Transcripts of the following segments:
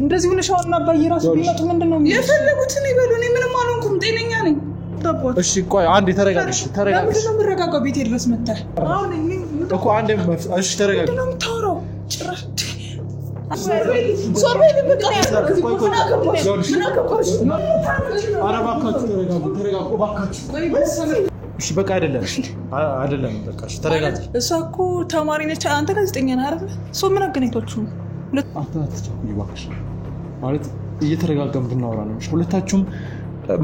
እንደዚህ ሆነ ሻውና ባይራስ ቢመጡ ምንድነው የፈለጉትን ይበሉ እኔ ምንም አልሆንኩም ጤነኛ ነኝ ታቦት እሺ ቆይ አንዴ ተረጋግሽ ምንድነው ምረጋጋው ቤቴ ድረስ መጣ አሁን እኮ አንዴ እሺ ተረጋግሽ ምንድነው የምታወራው ጭራሽ ሶርቤ በቃ ተረጋጉ ባካችሁ እሺ በቃ አይደለም በቃ እሺ ተረጋጊ እሷ እኮ ተማሪ ነች አንተ ጋዜጠኛ ነህ አይደል ሶ ምን አገናኝቷችሁ አትቸኩኝ እባክሽ ማለት እየተረጋጋን ብናወራ ነው ሁለታችሁም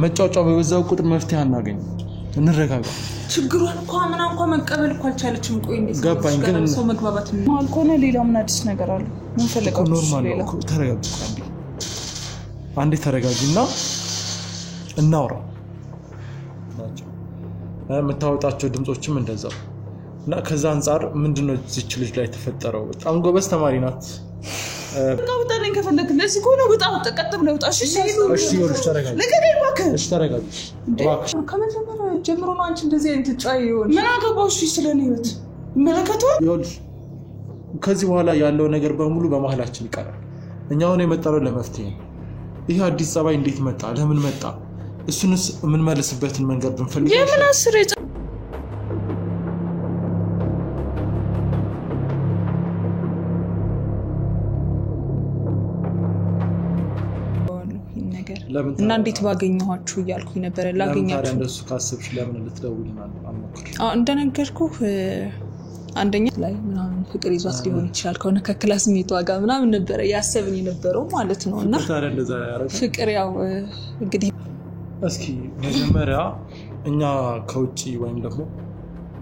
መጫወጫው በበዛው ቁጥር መፍትሄ አናገኝ እንረጋጋ ችግሩን እኮ እንኳን መቀበል እኮ አልቻለችም ቆይ እንዴ ገባኝ ግን ሰው መግባባት ማል ኮነ ሌላው ምን አዲስ ነገር አለ ምን ፈልገው ኖርማል ነው ተረጋጊ አንዴ ተረጋጊና እናውራ መታወጣቸው ድምጾችም እንደዛው እና ከዛ አንፃር ምንድነው እዚች ልጅ ላይ ተፈጠረው በጣም ጎበዝ ተማሪ ናት ተቃውጣለኝ ከፈለክ ለዚህ ኮነ በጣም ተቀጥም ነው ታሽ እሺ ይወርሽ ተረጋጊ ለከደይ ባከ እሺ ተረጋጊ እባክሽ ከመጀመሪያ ጀምሮ ነው አንቺ እንደዚህ አይነት ጫይ ይሆን ምን አገባሽ ስለኔ ህይወት መለከቱ ይወርሽ ከዚህ በኋላ ያለው ነገር በሙሉ በመሐላችን ይቀራል እኛው ነው የመጣው ለመፍትሄ ይሄ አዲስ ጸባይ እንዴት መጣ ለምን መጣ እሱንስ ምን መልስበትን መንገድ ብንፈልግ የምን አስሬ እና እንዴት ባገኘኋችሁ ይያልኩኝ ነበር ላገኛችሁ እንደሱ ካሰብሽ ለምን ልትደውልናል አልሞክር እንደነገርኩህ አንደኛ ላይ ምናምን ፍቅር ይዟት ሊሆን ይችላል ከሆነ ከክላስ ሜቷ ጋር ምናምን ነበር ያሰብኝ የነበረው ማለት ነውና ፍቅር ያው እንግዲህ እስኪ መጀመሪያ እኛ ከውጪ ወይም ደግሞ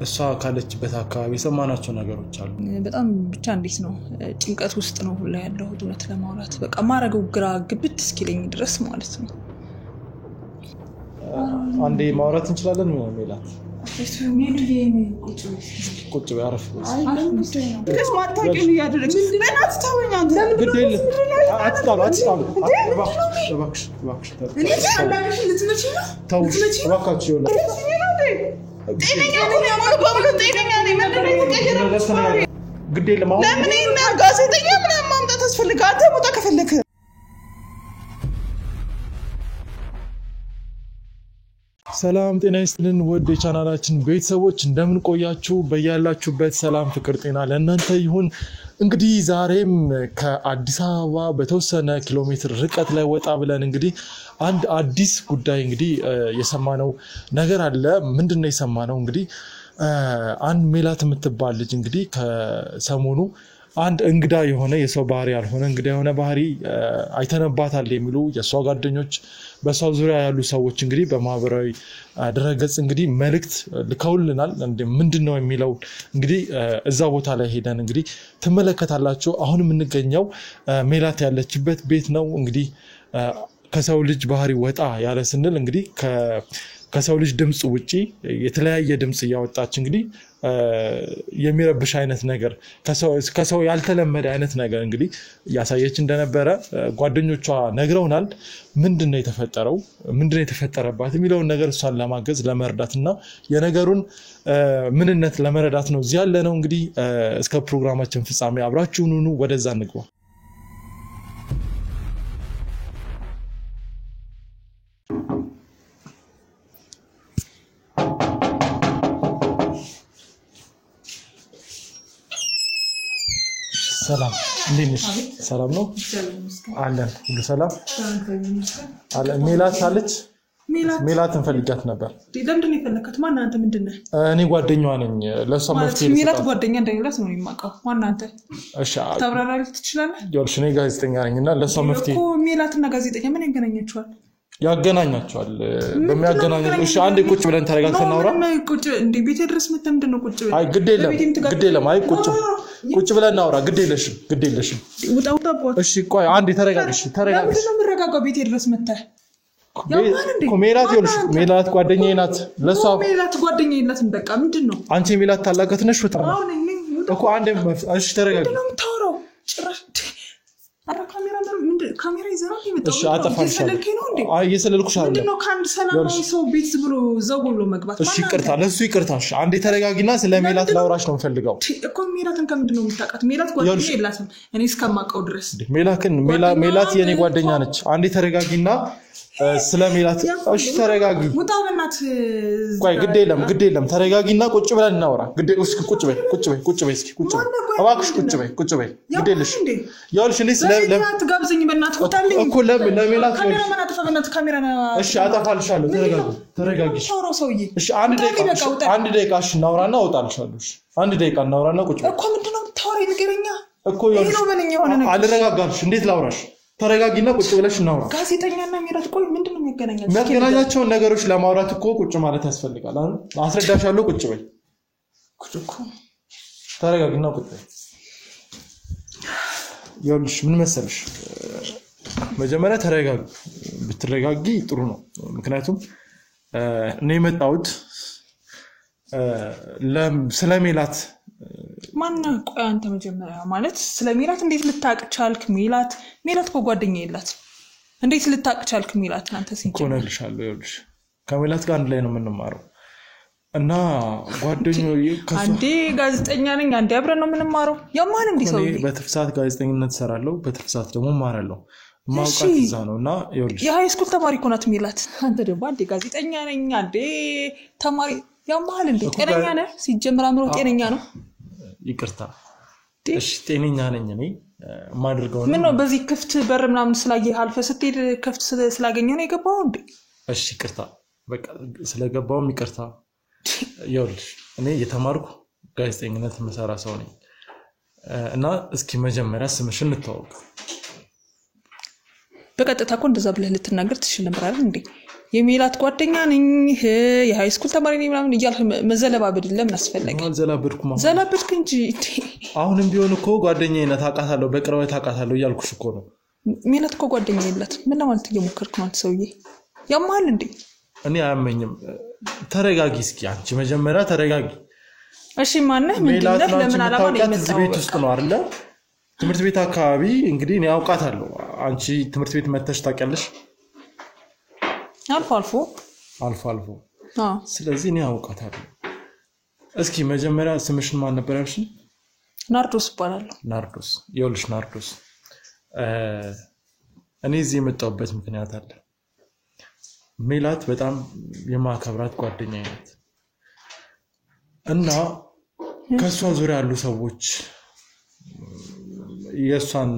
እሷ ካለችበት አካባቢ ሰማናቸው ነገሮች አሉ በጣም ብቻ እንዴት ነው ጭንቀት ውስጥ ነው ሁላ ያለው እውነት ለማውራት በቃ ማረገው ግራ ግብት እስኪለኝ ድረስ ማለት ነው አንዴ ማውራት እንችላለን ነው ሜላት ቁጭ በአረፍ ከስ ማታቂው ያደረች በእናት ታወኛ አንተ ግዴለ አትጣሉ እባክሽ እኔ ታላቅሽ ልትመጪ ነው ታውሽ እባካችሁ ጤነኛ ነኝ ማለት ጤነኛ ነኝ ምንድነው የተቀየረው ግዴለ ማለት ለምን እና ጋዜጠኛ ምናምን ማምጣት አስፈልጋል አንተ ቦታ ከፈለክ ሰላም ጤና ይስጥልን ወደ ቻናላችን ቤተሰቦች እንደምን ቆያችሁ በያላችሁበት ሰላም ፍቅር ጤና ለእናንተ ይሁን እንግዲህ ዛሬም ከአዲስ አበባ በተወሰነ ኪሎ ሜትር ርቀት ላይ ወጣ ብለን እንግዲህ አንድ አዲስ ጉዳይ እንግዲህ የሰማነው ነገር አለ ምንድነው የሰማነው እንግዲህ አንድ ሜላት የምትባል ልጅ እንግዲህ ከሰሞኑ አንድ እንግዳ የሆነ የሰው ባህሪ ያልሆነ እንግዳ የሆነ ባህሪ አይተነባታል የሚሉ የሷ ጓደኞች በሷ ዙሪያ ያሉ ሰዎች እንግዲህ በማህበራዊ ድረገጽ እንግዲህ መልእክት ልከውልናል ምንድነው የሚለው እንግዲህ እዛ ቦታ ላይ ሄደን እንግዲህ ተመለከታላችሁ አሁን የምንገኘው ሜላት ያለችበት ቤት ነው እንግዲህ ከሰው ልጅ ባህሪ ወጣ ያለ ስንል እንግዲህ ከሰው ልጅ ድምጽ ውጪ የተለያየ ድምጽ ያወጣች እንግዲህ የሚረብሽ አይነት ነገር ከሰው ያልተለመደ አይነት ነገር እንግዲህ ያሳየች እንደነበረ ጓደኞቿ ነግረውናል ምንድነው የተፈጠረው ምንድነው የተፈጠረባት የሚለው ነገር እሷን ለማገዝ ለመርዳትና የነገሩን ምንነት ለመረዳት ነው እዚህ ያለ ነው እንግዲህ እስከ ፕሮግራማችን ፍጻሜ አብራችሁን ሁኑ ወደዛ እንግባ ሰላም እንዴት ነሽ ሰላም ነው አለን ሁሉ ሰላም አለ ሜላት አለች ሜላት እንፈልጋት ነበር ለምንድን ነው የፈለካት ማን አንተ ምንድነው እኔ ጓደኛዋ ነኝ ለሷ መፍትሄ ሜላት ጓደኛ እንደሌላት ነው የማውቀው ማን አንተ እሺ ታብራራለህ ትችላለህ ይኸውልሽ እኔ ጋዜጠኛ ነኝና ለሷ መፍትሄ እኮ ሜላትና ጋዜጠኛ ምን ያገናኛቸዋል ያገናኛቸዋል በሚያገናኘው እሺ አንዴ ቁጭ ብለን ተረጋግተን እናውራ ቁጭ እንዴ ቤት ድረስ መተህ ምንድነው ቁጭ አይ ግዴለም አይ ቁጭ ብለን እናውራ ግዴለሽም እሺ ቆይ አንዴ ተረጋግሽ ለምን ምረጋጋው ቤት ድረስ መተህ ሜላት ይኸውልሽ ሜላት ጓደኛዬ ናት ለሷ ሜላት ጓደኛዬ ናት በቃ ምንድነው አንቺ ሜላት ታላቀት ነሽ እኮ አንዴ እሺ ተረጋግሽ ምንድነው የምታወራው ጭራሽ አራ ካሜራ ይዘራል ይመጣው እሺ እየሰለልኩሽ አይደለም ምንድነው ካንድ ሰላማዊ ሰው ቤት ብሎ ዘው ብሎ መግባት እሺ ይቅርታ ለሱ ይቅርታሽ አንዴ ተረጋጊና ስለሜላት ላውራሽ ነው ፈልገው እኮ ሜላትን ከምንድነው የምታውቃት ሜላት ጓደኛ የላትም እኔ እስከማውቀው ድረስ ሜላት የኔ ጓደኛ ነች አንዴ ተረጋጊና ስለሜላት እሺ ተረጋጊ ሙጣውናት ቆይ ግድ የለም ተረጋጊና ቁጭ ብለን እናወራ ግድ እስኪ ቁጭ በይ እስኪ ቁጭ እባክሽ ቁጭ በይ ግድ የለሽ ያልሽ እኔ ስለሜላት ጋብዘኝ በእናትህ ወጣልኝ እኮ ለሜላት ካሜራ ማን አጠፋ በእናትህ ካሜራ እሺ አጠፋልሻለሁ ተረጋጊ እሺ አንድ ደቂቃ እሺ እናውራና እወጣልሻለሁ እሺ አንድ ደቂቃ እናውራና ቁጭ በይ እኮ ምንድነው የምታወራኝ ንገረኛ እኮ ያልሽ አልረጋጋልሽ እንዴት ላውራሽ ተረጋጊና ቁጭ ብለሽ እናውራ ጋዜጠኛና ሜላት ቆይ ምንድነው የሚያገናኛቸው ነገሮች ለማውራት እኮ ቁጭ ማለት ያስፈልጋል አስረዳሻለሁ ቁጭ በይ ተረጋጊና ቁጭ በይ ያልሽ ምን መሰለሽ መጀመሪያ ብትረጋጊ ጥሩ ነው ምክንያቱም እኔ መጣሁት ስለሜላት ማንና ቆይ አንተ መጀመሪያ ማለት ስለሜላት እንዴት ልታቅ ቻልክ ሜላት እኮ ጓደኛ የላት እንዴት ልታቅ ቻልክ ሜላት አንተ ሲቆነልሻለሁ ይልሽ ከሜላት ጋር አንድ ላይ ነው የምንማረው እና ጓደኛዬ አንዴ ጋዜጠኛ ነኝ አንዴ አብረን ነው የምንማረው ያማን እንዴ ሰው በትርፍሳት ጋዜጠኝነት ሰራለሁ በትርፍሳት ደግሞ ማራለሁ ማውቃት እዛ ነውና ይልሽ የሃይስኩል ተማሪ እኮ ናት ሜላት አንተ ደግሞ አንዴ ጋዜጠኛ ነኝ አንዴ ተማሪ ያማል እንዴ ጤነኛ ነህ ሲጀምር አምሮ ጤነኛ ነው ይቅርታ እሺ ጤነኛ ነኝ እኔ ማድርገው ምን ነው በዚህ ክፍት በር ምናምን ስላየ አልፈ ስትሄድ ክፍት ስላገኘው ነው የገባው እንዴ እሺ ይቅርታ በቃ ስለገባው ይቅርታ ይኸውልሽ እኔ የተማርኩ ጋዜጠኝነት መሰራ ሰው ነኝ እና እስኪ መጀመሪያ ስምሽን እንተዋወቅ በቀጥታ እኮ እንደዛ ብለህ ልትናገር ትችል ነበር አይደል እንዴ የሜላት ጓደኛ ነኝ የሃይስኩል ተማሪ ነኝ ምናምን እያልህ መዘለባበድ ለምን አስፈለገ ዘለብድክ እንጂ አሁንም ቢሆን እኮ ጓደኛዬ ናት አቃታለሁ በቅርበት አቃታለሁ እያልኩሽ እኮ ነው ሜላት እኮ ጓደኛ የላት ምን ማለት እየሞከርክ ነው አንተ ሰውዬ ያማል እንዴ እኔ አያመኝም ተረጋጊ እስኪ አንቺ መጀመሪያ ተረጋጊ እሺ ማነህ ምንድነው ለምን አላማ ነው የመጣው ቤት ውስጥ ነው አይደል ትምህርት ቤት አካባቢ እንግዲህ እኔ አውቃታለሁ አንቺ ትምህርት ቤት መተሽ ታውቂያለሽ አልፎ ስለዚህ እኔ አውቃታለሁ እስኪ መጀመሪያ ስምሽን ማን ነበር ያልሽኝ ናርዶስ ይባላል ናርዶስ ይኸውልሽ ናርዶስ እኔ እዚህ የመጣሁበት ምክንያት አለ ሜላት በጣም የማከብራት ጓደኛዬ ናት እና ከሷ ዙሪያ ያሉ ሰዎች የሷን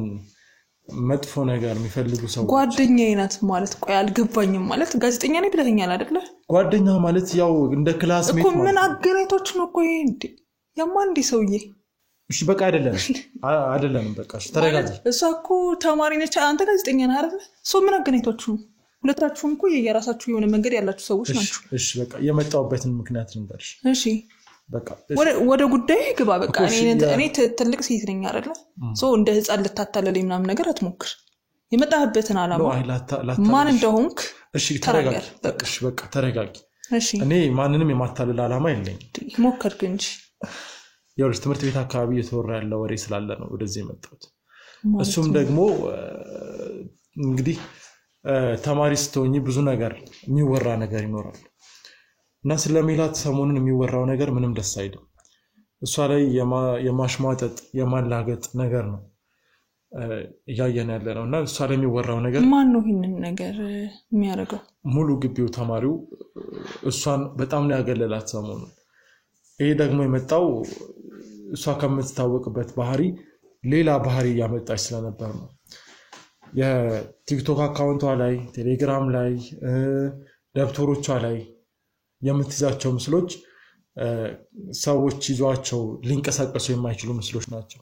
መጥፎ ነገር የሚፈልጉ ሰዎች ጓደኛዬ ናት ማለት ቆይ አልገባኝም ማለት ጋዜጠኛ ነኝ ብለኸኛል አይደለ ጓደኛ ማለት ያው እንደ ክላስሜት ማለት ምን አገናኝቶች ነው ቆይ እንዴ ያማን እንዴ ሰውዬ እሺ በቃ አይደለም በቃ ተረጋጊ እሷ እኮ ተማሪ ነች አንተ ጋዜጠኛ ነህ አይደለ ምን አገናኝቶች ነው ሁለታችሁም እኮ የራሳችሁ የሆነ መንገድ ያላችሁ ሰዎች ናችሁ እሺ በቃ የመጣሁበትን ምክንያት ልንገርሽ እሺ በቃ ወደ ጉዳይ ግባ በቃ እኔ ትልቅ ሴት ነኝ አይደለ እንደ ህፃን ልታታለለኝ ምናምን ነገር አትሞክር የመጣህበትን አላማ ማን እንደሆንክ እሺ ተረጋጊ እሺ እኔ ማንንም የማታለል አላማ የለኝም ሞከርክ እንጂ ያው ትምህርት ቤት አካባቢ የተወራ ያለው ወሬ ስላለ ነው ወደዚህ የመጣሁት እሱም ደግሞ እንግዲህ ተማሪ ስትሆኚ ብዙ ነገር የሚወራ ነገር ይኖራል እና ስለሜላት ሰሞኑን የሚወራው ነገር ምንም ደስ አይልም እሷ ላይ የማሽሟጠጥ የማላገጥ ነገር ነው እያየን ያለ ነው እና እሷ ላይ የሚወራው ነገር ማን ነው ይሄንን ነገር የሚያደርገው ሙሉ ግቢው ተማሪው እሷን በጣም ነው ያገለላት ሰሞኑን ይሄ ደግሞ የመጣው እሷ ከምትታወቅበት ባህሪ ሌላ ባህሪ ያመጣች ስለነበር ነው የቲክቶክ አካውንቷ ላይ ቴሌግራም ላይ ደብተሮቿ ላይ የምትይዛቸው ምስሎች ሰዎች ይዟቸው ሊንቀሳቀሱ የማይችሉ ምስሎች ናቸው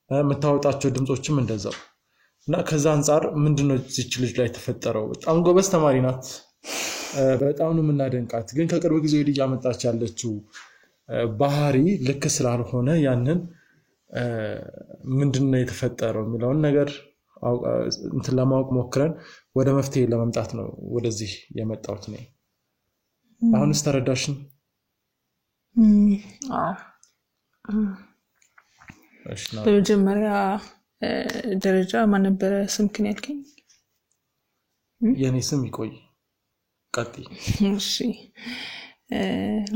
የምታወጣቸው ድምጾችም እንደዛው እና ከዛ አንፃር ምንድነው እዚች ልጅ ላይ ተፈጠረው በጣም ጎበዝ ተማሪ ናት በጣም ነው የምናደንቃት ግን ከቅርብ ጊዜ ወዲህ ያመጣች ያለችው ባህሪ ልክ ስላልሆነ ያንን ምንድነው የተፈጠረው የሚለውን ነገር እንትን ለማወቅ ሞክረን ወደ መፍትሄ ለመምጣት ነው ወደዚህ የመጣሁት ነኝ አሁንስ ተረዳሽኝ በመጀመሪያ ደረጃ ማን ነበር ስምክን ያልከኝ የኔ ስም ይቆይ ቀጥ እሺ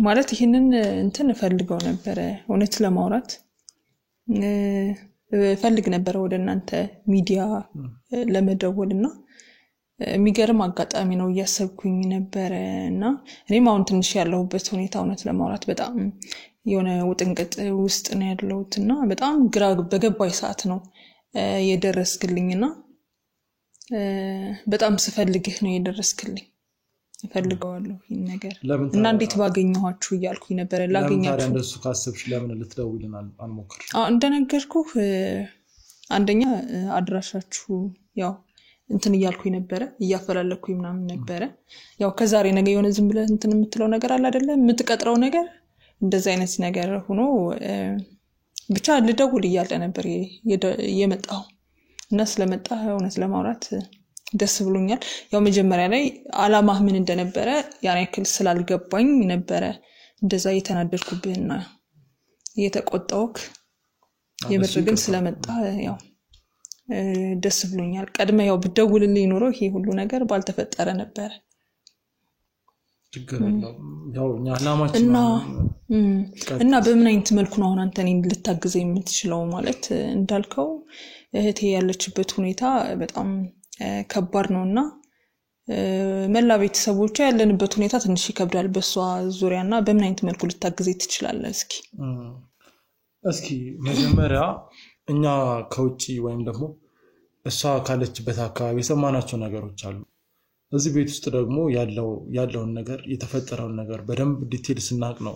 ማለት ይሄንን እንትን ፈልገው ነበር እውነት ለማውራት ፈልግ ነበር ወደ እናንተ ሚዲያ ለመደወልና የሚገርም አጋጣሚ ነው እያሰብኩኝ ነበርና እኔም አሁን ትንሽ ያለሁበት ሁኔታ እውነት ለማውራት በጣም የሆነ ውጥንቅጥ ውስጥ ነው ያለሁትና በጣም ግራ በገባይ ሰዓት ነው የደረስክልኝና በጣም ስፈልግህ ነው የደረስክልኝ ፈልገዋለሁ ይሄን ነገር እና እንዴት ባገኘኋችሁ እያልኩኝ ነበር ላገኛችሁ ለምን እንደሱ ካሰብሽ ለምን ልትደውልን አልሞከርሽ እንደነገርኩህ አንደኛ አድራሻችሁ ያው እንትን እያልኩኝ ነበር እያፈላለኩኝ ምናምን ነበር ያው ከዛሬ ነገ የሆነ ዝም ብለህ እንትን የምትለው ነገር አለ አይደለ የምትቀጥረው ነገር እንደዛ አይነት ነገር ሆኖ ብቻ ልደውል እያለ ነበር የመጣው እና ስለመጣ እውነት ለማውራት ደስ ብሎኛል ያው መጀመሪያ ላይ አላማህ ምን እንደነበረ ያን ያክል ስላልገባኝ ነበር እንደዛ የተናደድኩብህና የተቆጣውክ የምርግን ስለመጣ ያው ደስ ብሎኛል ቀድመ ያው ብደውልልኝ ኖሮ ይሄ ሁሉ ነገር ባልተፈጠረ ነበር ያው አላማችን እና በምን አይነት መልኩ ነው አሁን አንተን ልታግዘ የምትችለው ማለት እንዳልከው እህቴ ያለችበት ሁኔታ በጣም ከባድ ነውና መላ ቤተሰቦቿ ያለንበት ሁኔታ ትንሽ ይከብዳል በሷ ዙሪያና በምን አይነት መልኩ ልታግዘ ትችላለህ እስኪ መጀመሪያ እኛ ከውጪ ወይም ደግሞ እሷ ካለችበት አካባቢ የሰማናቸው ነገሮች አሉ እዚህ ቤት ውስጥ ደግሞ ያለውን ነገር የተፈጠረውን ነገር በደንብ ዲቴል ስናቅ ነው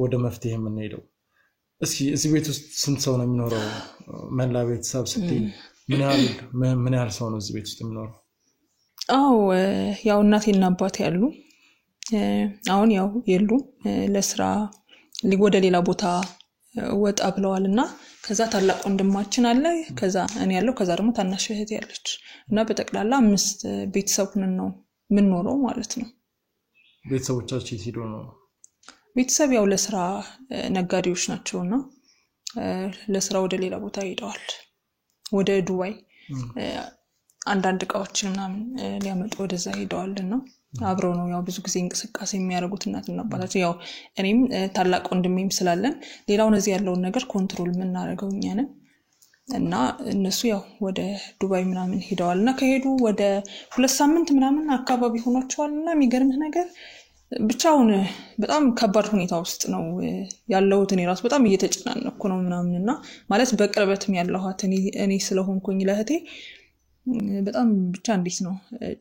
ወደ መፍትሄ የምንሄደው እስኪ እዚህ ቤት ውስጥ ስንት ሰው ነው የሚኖረው መላ ቤተሰብ ስትይ ምን ያህል ሰው ነው እዚህ ቤት ውስጥ የሚኖረው አው ያው እናቴና አባቴ ያሉ አሁን ያው የሉ ለስራ ወደ ሌላ ቦታ ወጣ ብለዋልና ከዛ ታላቅ ወንድማችን አለ ከዛ እኔ ያለው ከዛ ደግሞ ታናሽ እህት ያለች እና በተቀላላ 5 ቤተሰብ ሆነን ነው ምን ኖረው ማለት ነው ቤተሰቦቻችን ሲዶ ነው ቤተሰብ ያው ለስራ ነጋዴዎች ናቸውና ለስራ ወደ ሌላ ቦታ ሄደዋል ወደ ዱባይ አንዳንድ እቃዎችን ምናምን ሊያመጡ ወደዛ ሄደዋልና አብረው ነው ያው ብዙ ጊዜ እንቅስቃሴ የሚያደርጉት እናትና አባታቸው ያው እኔም ታላቅ ወንድሜም ስላለን ሌላው እዚህ ያለውን ነገር ኮንትሮል የምናደርገው እኛ ነን እና እነሱ ያው ወደ ዱባይ ምናምን ሄደዋልና ከሄዱ ወደ 2 ሳምንት ምናምን አካባቢ ሆኗቸዋልና የሚገርምህ ነገር ብቻውን በጣም ከባድ ሁኔታ ውስጥ ነው ያለሁት እኔ ራስ በጣም እየተጨናነኩ ነው ምናምንና ማለት በቅርበትም ያለሁት እኔ ስለሆንኩኝ ለህቴ በጣም ብቻ እንዴት ነው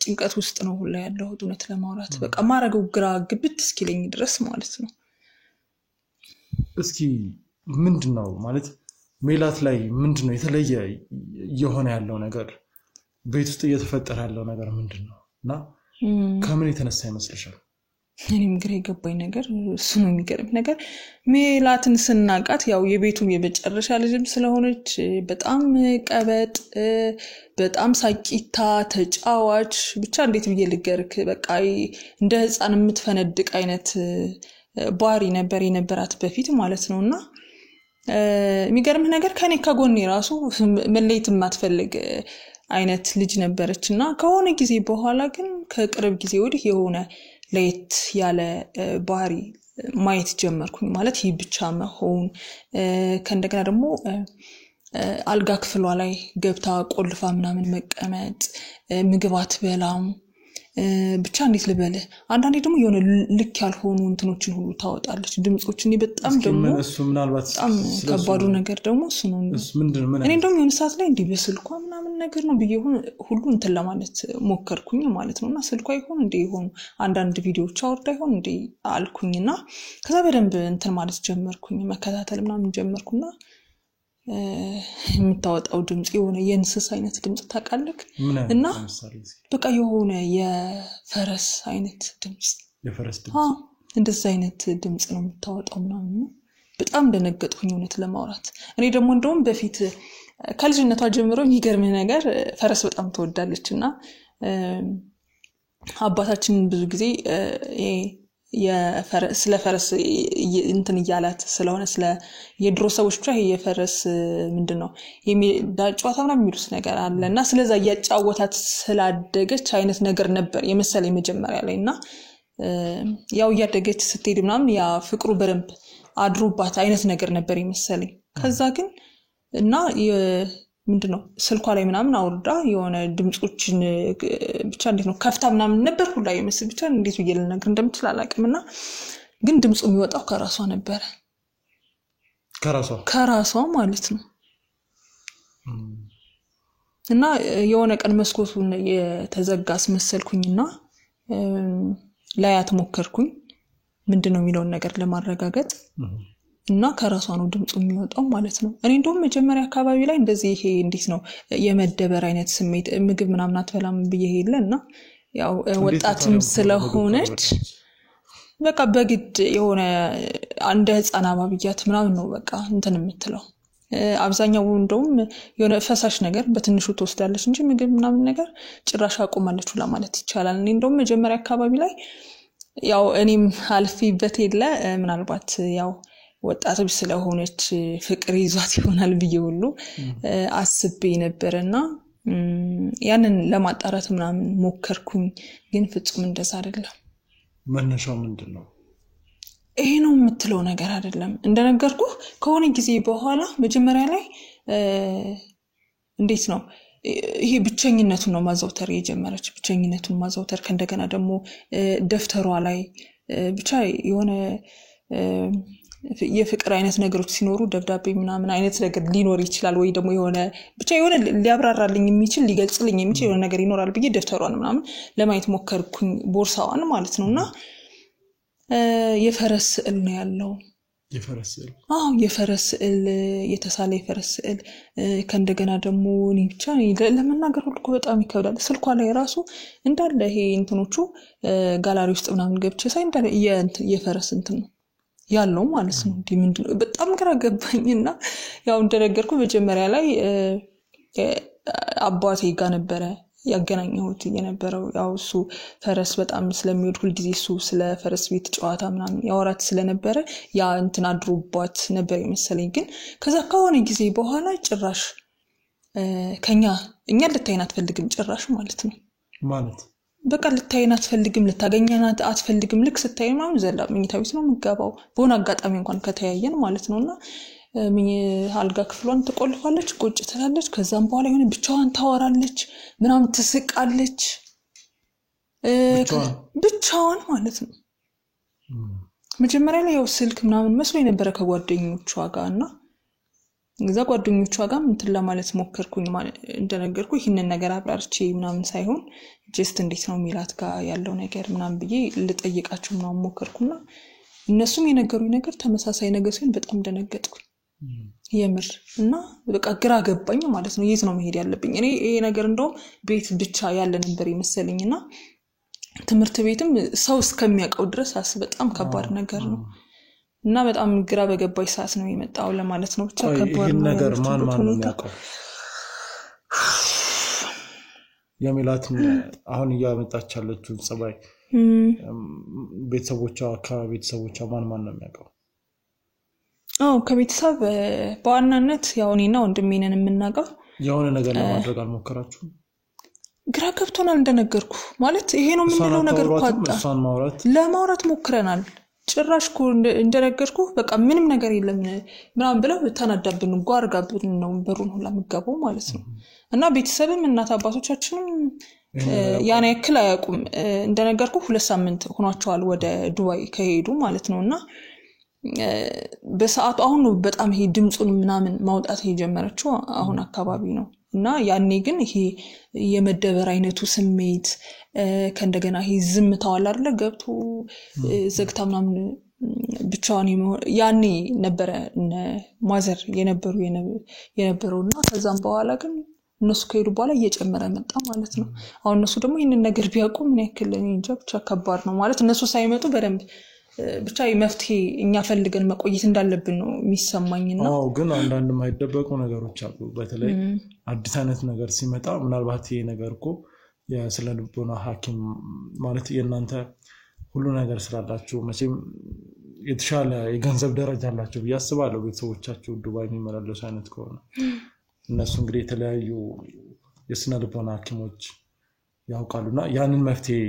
ጭንቀት ውስጥ ነው ሁላ ያለሁት እውነት ለማውራት በቃ ማረገው ግራ ግብት እስኪለኝ ድረስ ማለት ነው እስኪ ምንድነው ማለት ሜላት ላይ ምንድነው የተለየ የሆነ ያለው ነገር ቤት ውስጥ እየተፈጠረ ያለው ነገር ምንድነው እና ከምን የተነሳ ይመስልሻል እኔም ግራ የገባኝ ነገር እሱ ነው የሚገርም ነገር ሜላትን ስናቃት ያው የቤቱም የመጨረሻ ልጅም ስለሆነች በጣም ቀበጥ በጣም ሳቂታ ተጫዋች ብቻ እንዴት ብዬ ልገርክ በቃ እንደ ህፃን የምትፈነድቅ አይነት ባሪ ነበር የነበራት በፊት ማለት ነውና የሚገርም ነገር ከኔ ከጎኔ ራሱ መለየት ማትፈልግ አይነት ልጅ ነበረችና ከሆነ ጊዜ በኋላ ግን ከቅርብ ጊዜ ወዲህ የሆነ ለየት ያለ ባህሪ ማየት ጀመርኩኝ ማለት ይህ ብቻ መሆን ከእንደገና ደግሞ አልጋ ክፍሏ ላይ ገብታ ቆልፋ ምናምን መቀመጥ ምግባት በላም ብቻ እንዴት ልበለ አንዳንዴ ደግሞ የሆነ ልክ ያልሆኑ እንትኖችን ሁሉ ታወጣለች ድምጾችን በጣም ደግሞ እሱ ምናልባት ከባዱ ነገር ደግሞ እሱ ነው እኔ እንደውም የሆነ ሰዓት ላይ እንዲህ በስልኳ ምናምን ነገር ነው ቢሆን ሁሉ እንትን ለማለት ሞከርኩኝ ማለት ነውና ስልኳ ይሆን እንዴ ይሆን አንዳንድ ቪዲዮዎች አወርዳ ይሆን እንዴ አልኩኝና ከዛ በደንብ እንትን ማለት ጀመርኩኝ መከታተል ምናምን ጀመርኩና የምታወጣው ድምጽ የሆነ የእንስሳ አይነት ድምጽ ታቃለክ እና በቃ የሆነ የፈረስ አይነት ድምጽ የፈረስ ድምጽ እንደዛ አይነት ድምጽ ነው የምታወጣው ምናምን በጣም ደነገጥኩኝ እውነት ለማውራት እኔ ደግሞ እንደውም በፊት ከልጅነቷ ጀምሮ የሚገርም ነገር ፈረስ በጣም ተወዳለችና አባታችን ብዙ ጊዜ ስለ ፈረስ እንትን ይያላት ስለሆነ ስለ የድሮ ሰዎች ብቻ የፈረስ ምንድነው ዳጫዋታ ምናምን የሚሉት ነገር አለና ስለዛ ያጫወታት ስላደገች አይነት ነገር ነበር የመሰለኝ መጀመሪያ ላይና ያው ያደገች ስትሄድ ምናምን ያ ፍቅሩ በደንብ አድሮባት አይነት ነገር ነበር የመሰለኝ ከዛ ግን እና ምንድነው ስልኳ ላይ ምናምን አውርዳ የሆነ ድምጾችን ብቻ እንዴት ነው ከፍታ ምናምን ነበር ሁላ የመስል ብቻ እንዴት ይየል ነገር እንደምትል አላቅምና ግን ድምጹ የሚወጣው ከራሷ ነበር ከራሷ ማለት ነው እና የሆነ ቀን መስኮቱን የተዘጋስ መሰልኩኝና ላያት ሞከርኩኝ ምንድነው የሚለው ነገር ለማረጋገጥ እና ከራሷ ነው ድምጹ የሚወጣው ማለት ነው እኔ እንደውም መጀመሪያ አካባቢ ላይ እንደዚህ ይሄ እንዴት ነው የመደበር አይነት ስሜት ምግብ ምናምን አትበላም በየሄለና ያው ወጣትም ስለሆነች በቃ በግድ የሆነ አንደ ህፃን አባብያት ምናምን ነው በቃ እንትን የምትለው አብዛኛው እንደውም የሆነ ፈሳሽ ነገር በትንሹ ተወስዳለች እንጂ ምግብ ምናምን ነገር ጭራሽ አቆማለች ለማለት ይቻላል እኔ እንደውም መጀመሪያ አካባቢ ላይ ያው እኔም አልፊበት የለ ምናልባት ያው ወጣትም ስለሆነች ፍቅር ይዟት ይሆናል በየሁሉ አስቤ ነበርና ያንን ለማጣራት ምናምን ሞከርኩኝ ግን ፍጹም እንደዛ አይደለም መነሻው ምንድነው ይሄ ነው የምትለው ነገር አይደለም እንደነገርኩ ከሆነ ጊዜ በኋላ መጀመሪያ ላይ እንዴት ነው ይሄ ብቸኝነቱን ነው ማዘውተር የጀመረች ብቸኝነቱን ማዘውተር ከእንደገና ደግሞ ደፍተሯ ላይ ብቻ የሆነ የፍቅር አይነት ነገሮች ሲኖሩ ደብዳቤ ምናምን አይነት ነገር ሊኖር ይችላል ወይ ደግሞ የሆነ ብቻ የሆነ ሊያብራራልኝ የሚችል ሊገልጽልኝ የሚችል የሆነ ነገር ይኖራል ብዬ ደፍተሯን ምናምን ለማየት ሞከርኩኝ ቦርሳዋን ማለት ነውና የፈረስ ስዕል ነው ያለው የፈረስ ስዕል የተሳለ የፈረስ ስዕል ከእንደገና ደግሞ እኔ ብቻ ለመናገር ሁሉ በጣም ይከብዳል ስልኳ ላይ ራሱ እንዳለ ይሄ እንትኖቹ ጋላሪ ውስጥ ምናምን ገብቼ ሳይ እንዳለ የፈረስ እንትን ነው ያለው ማለት ነው ምንድነው በጣም ግራ ገባኝና ያው እንደነገርኩ መጀመሪያ ላይ አባቴ ጋር ነበረ ያገናኘሁት የነበረው ያው እሱ ፈረስ በጣም ስለሚወድ ሁሉ ጊዜ እሱ ስለ ፈረስ ቤት ጨዋታ ምናምን ያወራት ስለነበረ ያ እንትን አድሮባት ነበር የመሰለኝ ግን ከዛ ከሆነ ጊዜ በኋላ ጭራሽ እኛ ልታይና አትፈልግም ጭራሽ ማለት ነው ማለት በቃ ልታይና አትፈልግም ልታገኛና አትፈልግም ልክ ስታይ ማለት ዘላ መኝታ ቤት ነው የምትገባው በሆነ አጋጣሚ እንኳን ከተያየን ማለት ነውና አልጋ ክፍሏን ተቆልፋለች ቁጭ ትላለች ከዛም በኋላ የሆነ ብቻዋን ታወራለች ምናምን ትስቃለች ብቻዋን ማለት ነው መጀመሪያ ላይ ያው ስልክ ምናምን መስሎ የነበረ ከጓደኞቿ ጋርና እዛ ጓደኞቿ ጋር እንትን ለማለት ሞከርኩኝ እንደነገርኩ ይሄንን ነገር አብራርቼ ምናምን ሳይሆን ጀስት እንዴት ነው ሚላት ጋር ያለው ነገር ምናምን ብዬ ልጠይቃቸው ምናምን ሞከርኩና እነሱም የነገሩኝ ነገር ተመሳሳይ ነገር ሲሆን በጣም እንደነገጥኩኝ የምር እና በቃ ግራ ገባኝ ማለት ነው የት ነው መሄድ ያለብኝ እኔ ይሄ ነገር እንደውም ቤት ብቻ ያለ ነበር ይመስልኝና ትምህርት ቤትም ሰው እስከሚያውቀው ድረስ በጣም ከባድ ነገር ነው እና በጣም ግራ በገባኝ ሰዓት ነው የመጣው ለማለት ነው ብቻ ከባድ ነገር ማን ነው የሚያውቀው የሚላት አሁን ያመጣች ያለችው ጸባይ ቤተሰቦቿ ከቤተሰቦቿ ማን ነው የሚያውቀው ከቤተሰብ በዋናነት ያው እኔና ወንድሜ ነን የምናውቀው የሆነ ነገር ለማድረግ አልሞከራችሁም ግራ ገብቶናል እንደነገርኩ ማለት ይሄ ነው ምንድነው ነገር ቋጣ ለማውራት ሞክረናል ጭራሽ እንደነገርኩ በቃ ምንም ነገር የለም ምናምን ብለው ተናዳብን ጓርጋብን ነው በሩን ሁላ መጋባው ማለት ነው እና ቤተሰብም እናት አባቶቻችንም ያኔ ያክል አያውቁም እንደነገርኩ 2 ሳምንት ሆኗቸዋል ወደ ዱባይ ከሄዱ ማለት ነውና በሰዓቱ አሁን በጣም ይሄ ድምጹን ምናምን ማውጣት የጀመረችው አሁን አካባቢ ነው እና ያኔ ግን ይሄ የመደበር አይነቱ ስሜት ከእንደገና ይሄ ዝምታው አይደለ ገብቶ ዘግታ ምናምን ብቻዋን ያኔ ነበረ ማዘር የነበረውና ከዛም በኋላ ግን እነሱ ከሄዱ በኋላ እየጨመረ መጣ ማለት ነው አሁን እነሱ ደግሞ ይሄንን ነገር ቢያውቁ ምን ያክል እንጃ ብቻ ከባድ ነው ማለት እነሱ ሳይመጡ በደንብ ብቻ ይመፍትሄ እኛ ፈልገን መቆየት እንዳለብን ነው የሚሰማኝና ግን አንዳንድ የማይደበቁ ነገሮች አሉ በተለይ አዲስ አይነት ነገር ሲመጣ ምናልባት ይሄ ነገር እኮ የስለልቦና ሐኪም ማለት የናንተ ሁሉ ነገር ስላላችሁ መቼም የተሻለ የገንዘብ ደረጃ አላችሁ ያስባሉ ቤተሰቦቻችሁ ዱባይ የሚመላለሱ አይነት ከሆነ እነሱ እንግዲህ የተለያዩ የስነ ልቦና ሐኪሞች ያውቃሉና ያንን መፍትሄ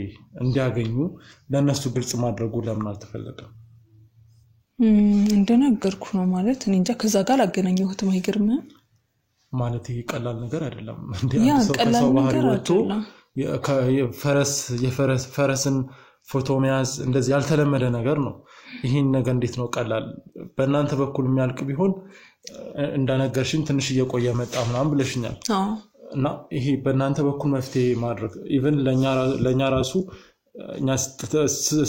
እንዲያገኙ ለነሱ ግልጽ ማድረጉ ለምን አልተፈለገም? እንደነገርኩ ነው ማለት እኔ እንጃ ከዛ ጋር አገናኘሁት ማይገርም ማለት ይሄ ቀላል ነገር አይደለም እንዴ ያ አንተ ሰው ቀላል ከሰው ባህሪ ነገር ወጥቶ የፈረስን ፎቶ መያዝ እንደዚህ ያልተለመደ ነገር ነው ይሄን ነገር እንዴት ነው ቀላል በእናንተ በኩል የሚያልቅ ቢሆን እንደነገርሽኝ ትንሽ እየቆየ መጣ ምናምን ብለሽኛል እና ይሄ በእናንተ በኩል መፍትሄ ማድረግ ኢቭን ለኛ ራሱ እኛ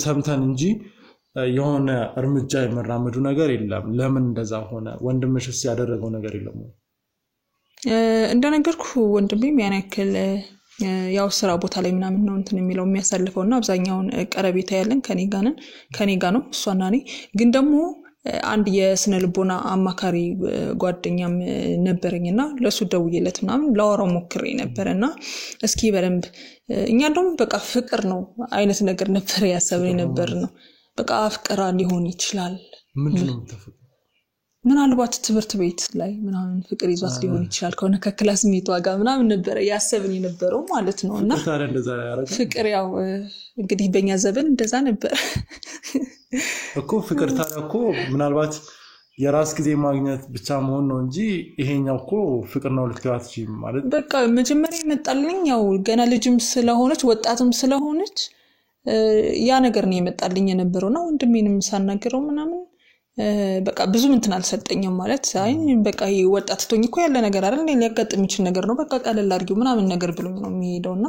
ሰምተን እንጂ የሆነ እርምጃ የመራመዱ ነገር የለም ለምን እንደዛ ሆነ ወንድምሽስ ያደረገው ነገር የለም እንደነገርኩ ወንድሜም ያን ያክል ያው ስራ ቦታ ላይ ምናምን ነው እንትን የሚለው የሚያሳልፈውና አብዛኛውን ቀረቤታ ያለን ከኔ ጋር ነው እሷና እኔ ግን ደግሞ አንድ የስነ ልቦና አማካሪ ጓደኛም ነበርኝና ለሱ ደውዬለት ምናምን ላወራው ሞክሬ ነበርና እስኪ በደንብ እኛ ደግሞ በቃ ፍቅር ነው አይነት ነገር ነበር ያሰብን ነበር ነው በቃ ፍቅራ ሊሆን ይችላል ምንድነው ተፈጠረ ምናልባት ትምህርት ቤት ላይ ምናምን ፍቅር ይዟት ሊሆን ይችላል ከሆነ ከክላስሜቷ ጋር ምናምን ነበር ያሰብን የነበረው ማለት ነውና ፍቅር ያው እንግዲህ በእኛ ዘመን እንደዛ ነበር እኮ ፍቅር ታዲያ እኮ ምናልባት የራስ ጊዜ ማግኘት ብቻ መሆን ነው እንጂ ይሄኛው እኮ ፍቅር ነው ልትያትጂ ማለት በቃ መጀመሪያ ይመጣልኝ ያው ገና ልጅም ስለሆነች ወጣትም ስለሆነች ያ ነገር ነው ይመጣልኝ የነበረውና ወንድሜንም ሳናገረው ምናምን በቃ ብዙ እንትን አልሰጠኝም ማለት አይ በቃ ወጣት ትቶኝ እኮ ያለ ነገር አይደል ሊያጋጥም ይችል ነገር ነው በቃ ቀለል አድርጊው ምናምን ነገር ብሎኝ ነው የሚሄደውና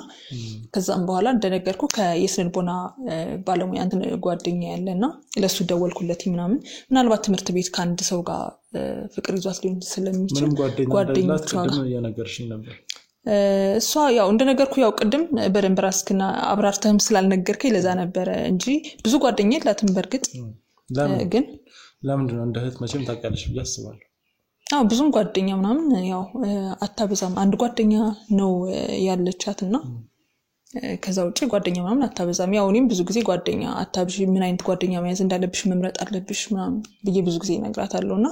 ከዛም በኋላ እንደነገርኩ ከየስነ ልቦና ባለሙያ አንተ ጓደኛ ያለና ለሱ ደወልኩለት ምናልባት ትምህርት ቤት ካንድ ሰው ጋር ፍቅር ይዟት ሊሆን ስለሚችል ጓደኞቿ ያነገርሽኝ ነበር እሷ ያው እንደነገርኩ ያው ቅድም በደንብ ራስክና አብራርተህም ስላልነገርከኝ ለዛ ነበር እንጂ ብዙ ጓደኛ የላትም በርግጥ ግን ለምንድን ነው እንደህት መቼም ታውቂያለሽ ብዬ አስባለሁ ብዙም ጓደኛ ምናምን ያው አታበዛም አንድ ጓደኛ ነው ያለቻትና ከዛ ውጪ ጓደኛ ምናምን አታበዛም ያው እኔም ብዙ ጊዜ ጓደኛ አታብሽ ምን አይነት ጓደኛ መያዝ እንዳለብሽ መምረጥ አለብሽ ምናምን ብዬ ብዙ ጊዜ እነግራታለሁና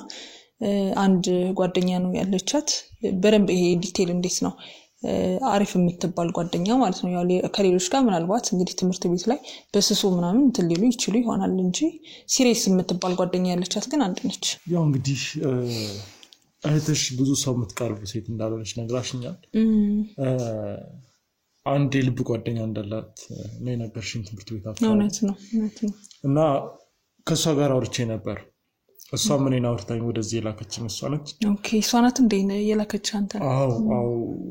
አንድ ጓደኛ ነው ያለቻት በደንብ ይሄ ዲቴል እንዴት ነው አሪፍ የምትባል ጓደኛ ማለት ነው ያው ከሌሎች ጋር ምናልባት እንግዲህ ትምህርት ቤት ላይ በስሱ ምናምን ትልሉ ይችሉ ይሆናል እንጂ ሲሪየስ የምትባል ጓደኛ ያለቻት ግን አንድ ነች ያው እንግዲህ እህትሽ ብዙ ሰው የምትቀርብ ሴት እንዳለች ነግራሽኛል አንድ የልብ ጓደኛ እንዳላት ነው የነገርሽኝ ትምህርት ቤት አካባቢ እውነት ነው እና ከሷ ጋር አውርቼ ነበር እሷ ምን አውርታኝ ወደዚህ የላከችኝ እሷ ነች ኦኬ እሷ ናት እንዴ የላከች አንተ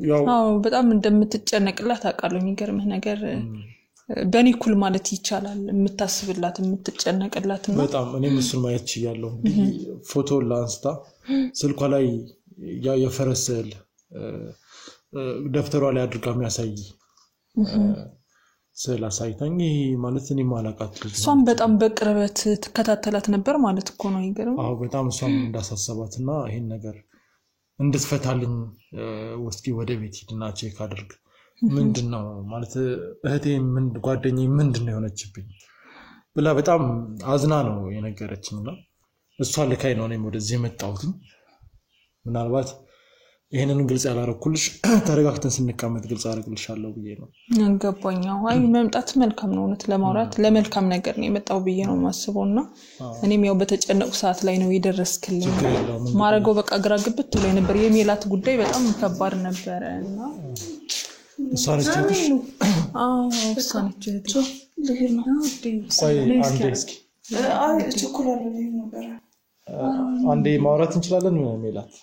ያው በጣም እንደምትጨነቅላት አውቃለሁ የሚገርምህ ነገር በኒኩል ማለት ይቻላል የምታስብላት የምትጨነቅላት ነው በጣም እኔም እሱን ማየት ይችላልው ፎቶ ላንስታ ስልኳ ላይ ያ የፈረሰል ደፍተሯ ላይ አድርጋ የሚያሳይ ስላሳይታኝ ማለት እኔ ማላቃት እሷም በጣም በቅርበት ተከታተላት ነበር ማለት እኮ ነው ይገርም በጣም እሷም እንዳሳሰባትና ይሄን ነገር እንድትፈታልኝ ወስኪ ወደ ቤት ሄድና ቼክ አድርግ ምንድነው ማለት እህቴ ምን ጓደኛዬ ምንድነው የሆነችብኝ ብላ በጣም አዝና ነው የነገረችኝና እሷ ልካይ ነው እኔም ወደዚህ የመጣሁት ምናልባት ይሄንን ግልጽ ያላረኩልሽ ተረጋግተን ስንቀመጥ ግልጽ አረግልሻለሁ ብዬ ነው እንገባኛው አይ መምጣት መልካም ነው እውነት ለማውራት ለመልካም ነገር ነው የመጣው ብዬ ነው ማስበውና እኔም ያው በተጨነቁ ሰዓት ላይ ነው የደረስክልኝ ማረገው በቃ ግራ ግብት ብሎ ነበር የሜላት ጉዳይ በጣም ከባድ ነበርና ሳንቺሽ ሳንቺ ቆይ አንዴ እስኪ ቸኮላለሁ ነበር አንዴ ማውራት እንችላለን ሜላት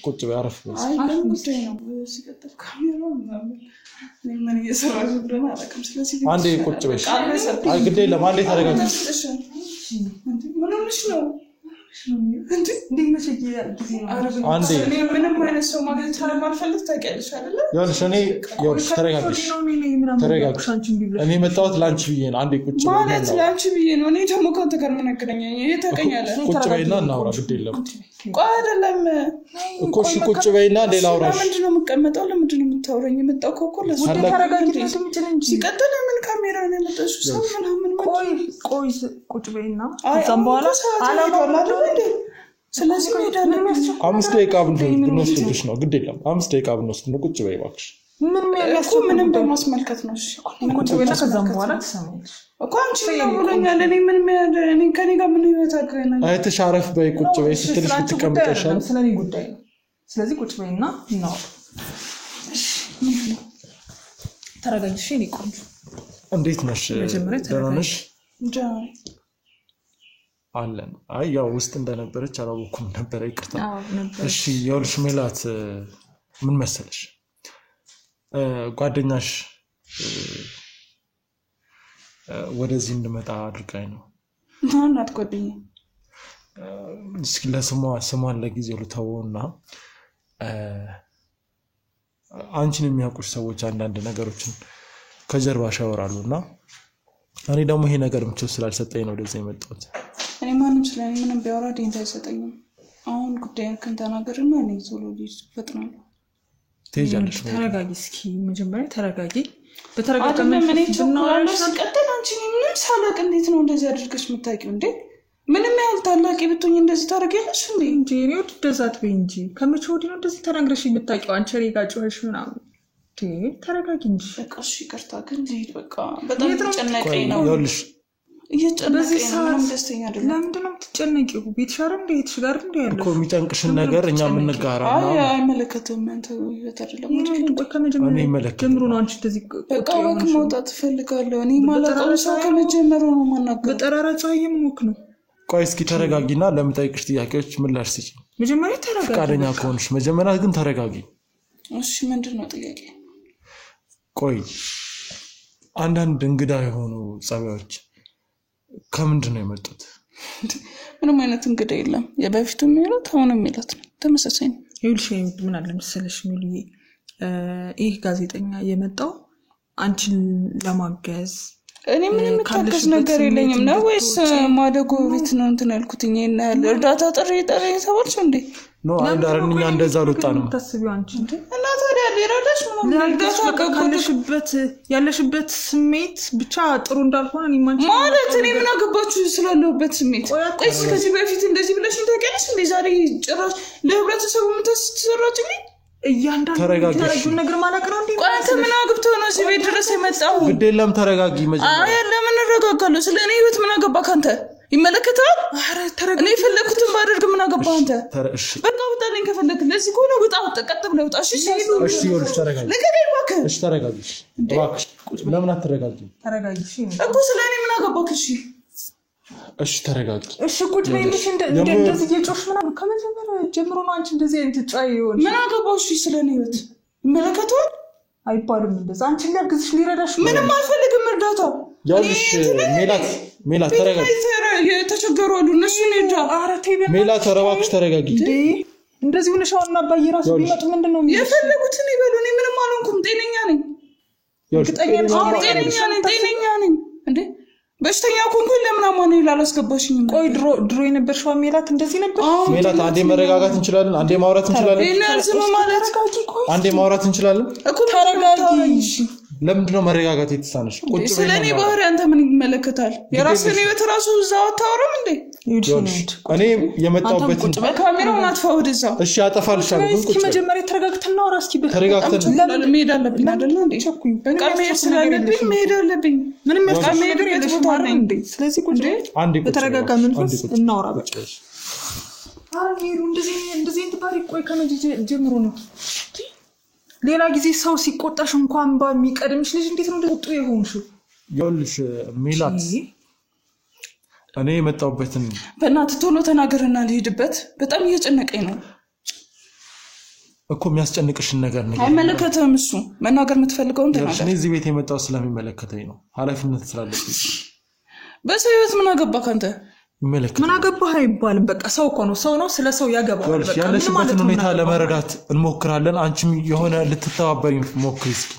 ቁጭ በአረፍ አንዴ ቁጭ በሽ አይ ግዴ ለማንዴ ታረጋግጥ እንዴ መቼ ጊዜ አንዴ እኔ ምንም አይነት ሰው ማለት ስለማልፈልግ ታውቂያለሽ አይደለ? ያልሽ እኔ ያልሽ ተረጋግሽ እኔ መጣሁት ላንቺ ብዬ ነው። አንዴ ቁጭ በይ ማለት ላንቺ ብዬ ነው። እኔ ደግሞ ካንተ ጋር ምን አገናኘኝ? ታውቀኛለህ። ቁጭ በይና እናውራ። ግድ የለም ቆይ አይደለም እኮ እሺ፣ ቁጭ በይና ሌላ አውራሽ። ለምንድን ነው የምትቀመጠው? ለምንድን ነው የምታወራኝ? የመጣው እኮ ለሱ ተረጋግጥ። ሲቀጥል ምን ካሜራ ነው የመጣው? ሰው ምናምን ቆይ ቁጭ በይና ከዛም በኋላ አላማው እንዴ? ስለዚህ ሄዳለን። 5 ደቂቃ ብንወስድሽ ነው። ግድ የለም 5 ደቂቃ ብንወስድ ነው። ቁጭ በይ እባክሽ። ምንም በማስመልከት ነው። እሺ ቁጭ በይና ከዛም በኋላ ትሰማለሽ እኮ አንቺ ነው ብሎኛል። እኔ ከኔ ጋር ምን ይወታገናል? አይተሽ አረፍ በይ ቁጭ በይ ስትልሽ ብትቀምጠሻል። ስለኔ ጉዳይ ነው። ስለዚህ ቁጭ በይና እናውራ። ተረጋግሽ። እኔ ቆንጆ እንዴት ነሽ? ደህና ነሽ? አለን። አይ ያው ውስጥ እንደነበረች አላወኩም ነበር። ይቅርታ። እሺ ያውልሽ ሜላት ምን መሰለሽ ጓደኛሽ ወደዚህ እንድመጣ አድርጋኝ ነው። ማናት ጓደኛ? እስኪ ለስሟን ለጊዜው ልተውና አንቺን የሚያውቁሽ ሰዎች አንዳንድ ነገሮችን ከጀርባሽ ያወራሉና እኔ ደግሞ ይሄ ነገር ምቾት ስላልሰጠኝ ነው ወደዚህ የመጣሁት። እኔ ማንም ስለኔ ምንም ቢያወራ ደንታ አይሰጠኝም። አሁን ጉዳዩን ተናገርና እኔ ቶሎ ፈጥናለሁ። ትሄጃለሽ? ተረጋጊ እስኪ መጀመሪያ ተረጋጊ። በተረጋጋ መንፈስ ብናወራሽ ቀጥታ አንቺ ምንም ሳላቅ እንዴት ነው እንደዚህ አድርገሽ የምታውቂው እንዴ? ምንም ያህል ታላቅ ብትሆኝ እንደዚህ ታደርጊያለሽ እንዴ? እንጂ ነው ደዛት በይ እንጂ ከመቼ ወዲህ ነው እንደዚህ ተናግረሽ የምታውቂው? አንቺ ሬጋ ጮኸሽ ምናምን ተረጋጊ እንጂ። በቃ እሺ ይቅርታ ግን ልሂድ በቃ በጣም ተጨነቀኝ ነው። ይኸውልሽ እየጨነቀኝ ነው። ምንም ደስተኛ አይደለም። ለምንድን ነው የምትጨነቂው? ቤትሽ አይደል እንደ ቤትሽ ጋር እንደ ያለው እኮ የሚጨንቅሽን ነገር እኛ የምንጋራ ነው። አይ አይመለከትም። አንተ አይደለም ከመጀመሪያ ጀምሮ ነው አንቺ እንደዚህ በቃ ወክ መውጣት እፈልጋለሁ። እኔ ማለቀው ሰው ከመጀመሩ ነው ማናገር። በጠራራ ፀሐይም ወክ ነው። ቆይ እስኪ ተረጋጊና ለምጠይቅሽ ጥያቄዎች ምላሽ ስጪ። መጀመሪያ ተረጋጊ። ፈቃደኛ ከሆንሽ መጀመሪያ ግን ተረጋጊ። እሺ ምንድነው ጥያቄ? ቆይ አንዳንድ እንግዳ የሆኑ ጸባዮች ከምንድን ነው የመጡት? ምንም አይነት እንግዳ የለም። የበፊቱ የሚሉት አሁን የሚሉት ተመሳሳይ ነው። ይኸውልሽ ምን አለ መሰለሽ ሚሉዬ ይህ ጋዜጠኛ የመጣው አንቺን ለማገዝ እኔ ምንም የምታገዝ ነገር የለኝም ነው ወይስ ማደጎ ቤት ነው እንትን ያልኩትኝ እና እርዳታ ጥሪ ሰዎች እንዴ? ኖ አንዳረኛ እንደዛ አልወጣንም። ታስቢው አንቺ እንዴ? እና ታዲያ ሊረዳሽ ምንም እርዳታ ያለሽበት ስሜት ብቻ ጥሩ እንዳልሆነ እኔ ማለት እኔ ምን አገባችሁ ስላለሁበት ስሜት? ቆይስ ከዚህ በፊት እንደዚህ ብለሽ ታውቂያለሽ እንዴ? ዛሬ ጭራሽ ለህብረተሰቡ ምትሰራጭልኝ ተረጋጊ ነገር ማለት ነው እንዴ? ቆይ አንተ ምን አግብተው ነው እዚህ ቤት ድረስ የመጣው? ግድ የለም ተረጋጊ መጀመሪያ። አይ ለምን እረጋጋለሁ? ስለኔ ህይወት ምን አገባ ካንተ? ይመለከታል? አረ ተረጋጊ። እኔ ፈለኩትን ባደርግ ምን አገባ አንተ? እሺ በቃ ወጣልኝ ከፈለክ። ለዚህ ከሆነ ወጣ ቀጥ ብለህ ወጣ። እሺ እሺ ይኸውልሽ ተረጋጊ። ለከኝ እባክህ። እሺ ተረጋጊ እባክሽ። ለምን አትረጋጊ? ተረጋጊ እኮ ስለኔ ምን አገባክ? እሺ ተረጋጊ። እሺ ቁጭ በይልሽ እንደዚህ እየጮሽ ምናምን ከመጀመሪያ ጀምሮ ነው አንቺ እንደዚህ አይነት ጫይ ይሆን? ምን አገባሽ ስለኔ ህይወት? ይመለከታል አይባልም እንደዛ። አንቺን ሊያግዝሽ ሊረዳሽ ምንም አልፈልግም እርዳታ። ያውልሽ ሜላት ተረጋጊ። የተቸገሩ አሉ እነሱ ነዳ። አረ ተይ ሜላት እባክሽ ተረጋጊ። እንደዚህ ሆነሽ አሁን አባዬ ራሱ ቢመጡ ምንድነው የፈለጉትን ይበሉ። እኔ ምንም አልሆንኩም። ጤነኛ ነኝ። ጤነኛ ነኝ እንዴ? በሽተኛ ኮንኩኝ። ለምን አማን ይላል አስገባሽኝ? ቆይ ድሮ የነበርሽው ሜላት እንደዚህ ነበር? ሜላት አንዴ መረጋጋት እንችላለን? አንዴ ማውራት እንችላለን? እነዚህ ማለት አንዴ ማውራት እንችላለን? እኮ ተረጋጊ። ለምንድነው መረጋጋት የተሳነሽ? ቁጭ በይ። ስለኔ ባህሪ አንተ ምን ይመለከታል? የራስህን ህይወት ራሱ እዛው አታወራም እንዴ? እኔ የመጣሁበትን ካሜራውን አጥፋው ወደዛ። እሺ አጠፋልሻለሁ። ግን እስኪ መጀመሪያ ተረጋግተን አውራ እስኪ። ተረጋግተን ለምን መሄድ አለብኝ አይደል እንዴ? በቃ መሄድ ስላለብኝ መሄድ አለብኝ። ምንም መሄድ ቦታ አለኝ እንዴ? ስለዚህ ቁጭ በተረጋጋ መንፈስ እናውራ በቃ። አሬ እንደዚህ እንትባሪ ቆይ ከመጀ ጀምሮ ነው። ሌላ ጊዜ ሰው ሲቆጣሽ እንኳን በሚቀድምሽ ልጅ እንዴት ነው እንደወጡ የሆንሽው? ይኸውልሽ ሜላት እኔ የመጣሁበትን በእናትህ ቶሎ ተናገርና ልሄድበት። በጣም እየጨነቀኝ ነው እኮ። የሚያስጨንቅሽን ነገር ነው። አይመለከትም። እሱ መናገር የምትፈልገውን ተናገር። እኔ እዚህ ቤት የመጣው ስለሚመለከተኝ ነው። ኃላፊነት ስላለብኝ። በሰው ህይወት ምን አገባህ አንተ? ይመለከታል ምን አገባህ አይባልም በቃ ሰው እኮ ነው ሰው ነው ስለ ሰው ያገባዋል በቃ ያለሽበትን ሁኔታ ለመረዳት እንሞክራለን አንቺም የሆነ ልትተባበሪን ሞክሪ እስኪ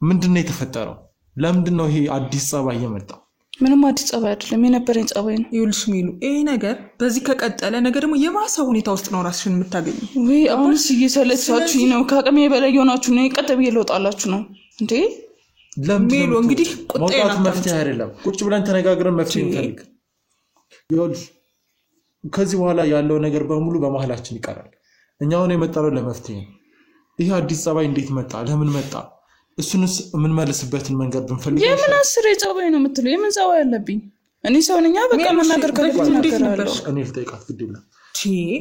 ምንድነው የተፈጠረው ለምንድነው ይሄ አዲስ ጸባይ የመጣው ምንም አዲስ ጸባይ አይደለም የነበረኝ ጸባይ ነው ይውልሽ ሚሉ ይሄ ነገር በዚህ ከቀጠለ ነገር ደግሞ የባሰ ሁኔታ ውስጥ ነው ራስሽን የምታገኙ ወይ አሁንስ እየሰለቻችሁ ነው ከአቅሜ በላይ ሆናችሁ ነው ቀጥብ ይለውጣላችሁ ነው እንዴ ሚሉ እንግዲህ ቁጣዬን መፍትሄ አይደለም ቁጭ ብለን ተነጋግረን መፍትሄ እንፈልግ ይኸውልሽ ከዚህ በኋላ ያለው ነገር በሙሉ በመሐላችን ይቀራል እኛው ነው የመጣለው ለመፍትሄ ይሄ አዲስ ጸባይ እንዴት መጣ ለምን መጣ እሱንስ ምን መልስበትን መንገድ ብንፈልግ የምን አስሬ ጸባይ ነው የምትለው የምን ጸባይ ያለብኝ እኔ ሰውንኛ በቃ መናገር ከልኩት ነገር እኔ ልጠይቃት ግዴላ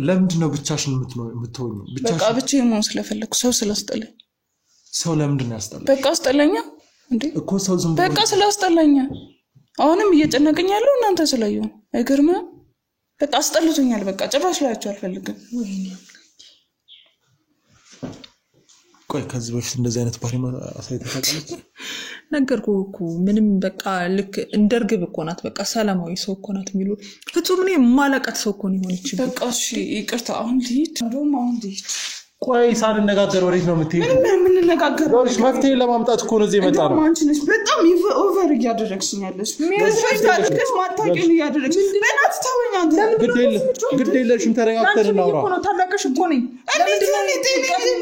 ለምንድን ነው ብቻሽን የምትሆኚ በቃ ብቻዬን መሆን ስለፈለኩ ሰው ስላስጠላኝ ሰው ለምንድን ነው ያስጠላኝ በቃ አስጠላኛ እንዴ እኮ ሰው ዝም ብሎ በቃ ስላስጠላኛ አሁንም እየጨነቀኝ ያለው እናንተ ስለየው አይገርም በቃ አስጠልቶኛል በቃ ጭራሽ ላያችሁ አልፈልግም ወይኔ ቆይ ከዚህ በፊት እንደዚህ አይነት ባሪማ አሳይተታለች ነገርኩ ምንም በቃ ልክ እንደርግብ እኮ ናት በቃ ሰላማዊ ሰው እኮ ናት ሚሉ ፍጹም እኔ ማላቀት ሰው እኮ ነው የሆነች በቃ እሺ ይቅርታ አሁን ልሂድ እንደውም አሁን ልሂድ ቆይ ሳንነጋገር ወዴት ነው የምትሄጂው ምን እንነጋገር ወርሽ መፍትሄ ለማምጣት እኮ ነው እዚህ መጣ ነው አንቺ ነሽ በጣም ኦቨር እያደረግሽኛለሽ ምንድነው ማታውቂኝ እያደረግሽ በእናት ታወኛ አንተ ግዴለሽም ተረጋግተን እናውራ እኮ ነው ታላቀሽ እኮ ነኝ እንዴት ነው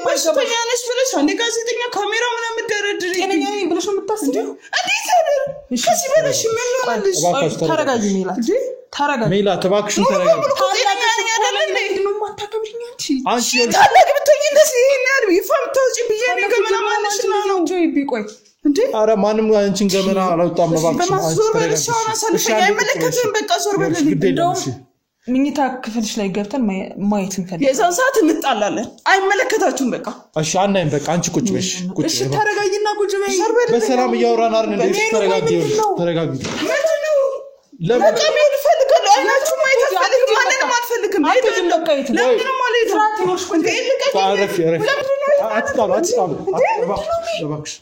በሽተኛ ነሽ ብለሽ አንዴ ጋዜጠኛ ካሜራ ምናምን ደረድሪ ጤነኛ ነኝ ብለሽ ነው የምታስቢው እንዴት አይደል ከዚህ በለሽ ምን ሆነልሽ ተረጋጊ ሜላት ተረጋጊ ሜላት እባክሽን ተረጋጊ ጤነኛ ነኝ አይደል ምንድነው ማታከብሪኝ አንቺ ታላቅ ብትሆኚ እንደዚህ ይሄን ይፋም ተውጪ ብዬ ነው ገመና ማንሽ ነው ጆይ ቢቆይ እንዴ አረ ማንም አንቺን ገመና አላውጣም እባክሽን አንቺ ተረጋጊ እሺ አይመለከትም በቃ ዞር በልልኝ ምኝታ ክፍልሽ ላይ ገብተን ማየት እንፈልጋለን የዛን ሰዓት እንጣላለን አይመለከታችሁም በቃ እሺ አናይም በቃ አንቺ ቁጭ በሽ ቁጭ እሺ ተረጋጊና ቁጭ በይ በሰላም እያወራን አይደል እንዴ ተረጋጊ ለምን ፈልጋለሁ አይናችሁ ማየት አልፈልግም ማንንም አልፈልግም ለምን ማለት ታረፍ ያረፍ አትጣሉ እባክሽ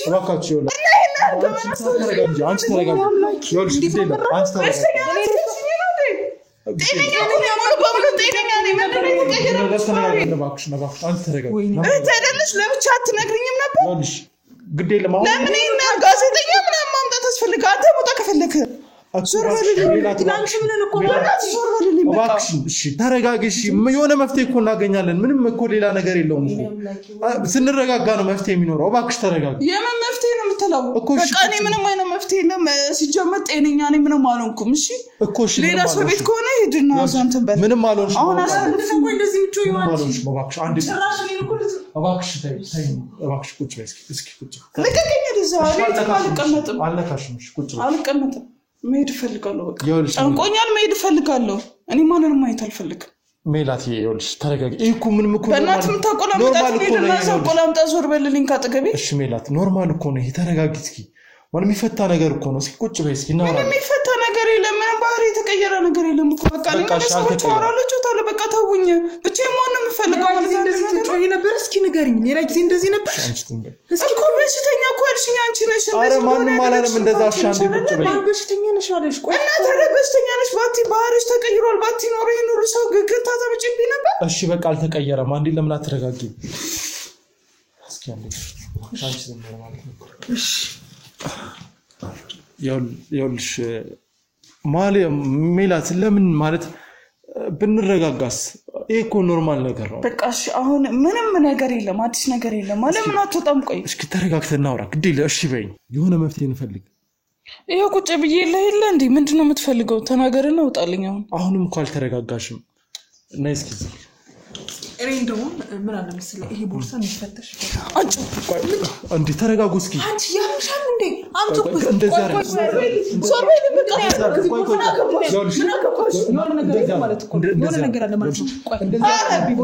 እባካችሁ አንቺ ተረጋጊ ይኸውልሽ ግዴለ አንቺ ተረጋጊ ግዴለ ለምን ጋዜጠኛ ምናምን ማምጣት አስፈልጋለሁ አንተ ሞታ ከፈለክ ተረጋግሽ የሆነ መፍትሄ እኮ እናገኛለን ምንም እኮ ሌላ ነገር የለውም ስንረጋጋ ነው መፍትሄ የሚኖረው እባክሽ ተረጋጊ የምን መፍትሄ ነው የምትለው በቃ እኔ ምንም አይነት መፍትሄ የለም ሲጀመር ጤነኛ ነኝ ምንም አልሆንኩም እሺ ሌላ ሰው ቤት ከሆነ ሄድና አንተን በል ምንም አልሆንሽም አሁን አሳልፈን እኮ እንደዚህ ብቻ ይሆናል እባክሽ አንዴ እባክሽ ተይ እባክሽ ቁጭ በይ እስኪ ቁጭ ለቀቀኝ ደዛ አልቀመጥም አልነካሽም ቁጭ አልቀመጥም መሄድ ፈልጋለሁ በቃ ጨንቆኛል መሄድ ፈልጋለሁ እኔ ማንንም ማየት አልፈልግም ሜላት ይኸውልሽ ተረጋጊ እኮ ምንም እኮ በእናትህ የምታቆላምጣ ዞር በልልኝ ካጠገቤ እሺ ሜላት ኖርማል እኮ ነው ተረጋጊ እስኪ ማንም የሚፈታ ነገር እኮ ነው እስኪ ቁጭ በይ እስኪ እናውራ ምንም የሚፈታ ነገር የለም ምንም ባህሪ የተቀየረ ነገር የለም እኮ በቃ ለሰዎች አወራለሁ ታለ በቃ ተውኝ ብቻዬን ማን ነው የምፈልገው ማለት እንደዚህ ትጮይ ነበር እስኪ ንገሪኝ ሌላ ጊዜ እንደዚህ ነበር እኮ በሽተኛ እኮ አልሽኝ አንቺ ነሽ አረ ማንም አላለም እንደዛ አሻንዴ ቁጭ በይ በሽተኛ ነሽ አለሽ ቆይ እና ታዲያ በሽተኛ ነሽ ባቲ ባህሪሽ ተቀይሯል ባቲ ኖር ይሄን ሁሉ ሰው ግግታ ተመጭብኝ ነበር እሺ በቃ አልተቀየረም አንዴ ለምን አትረጋጊ እስኪ አንዴ ሻንቺ ዘመረ ማለት ነው እሺ ይኸውልሽ ሜላት ለምን ማለት ብንረጋጋስ ይሄ እኮ ኖርማል ነገር ነው በቃ እሺ አሁን ምንም ነገር የለም አዲስ ነገር የለም ማለት ምን አትወጣም ቆይ እስኪ ተረጋግተን እናውራ ግዴለ እሺ በይኝ የሆነ መፍትሄ እንፈልግ ይሄ ቁጭ ብዬ ይለ እንዴ ምንድነው የምትፈልገው ተናገርና ውጣልኝ አሁንም እኮ አልተረጋጋሽም ነይ እስኪ እኔ እንደውም ምን አለ መሰለኝ ይሄ ቦርሳ የሚፈተሽ አንቺ እንዴ ተረጋጉ እስኪ አንቺ ያምሻል እንዴ አምጡ እንደዛ አይደል ዞር በል በቃ የሆነ ነገር ማለት እኮ የሆነ ነገር አለ ማለት ነው ቆይ እንደዛ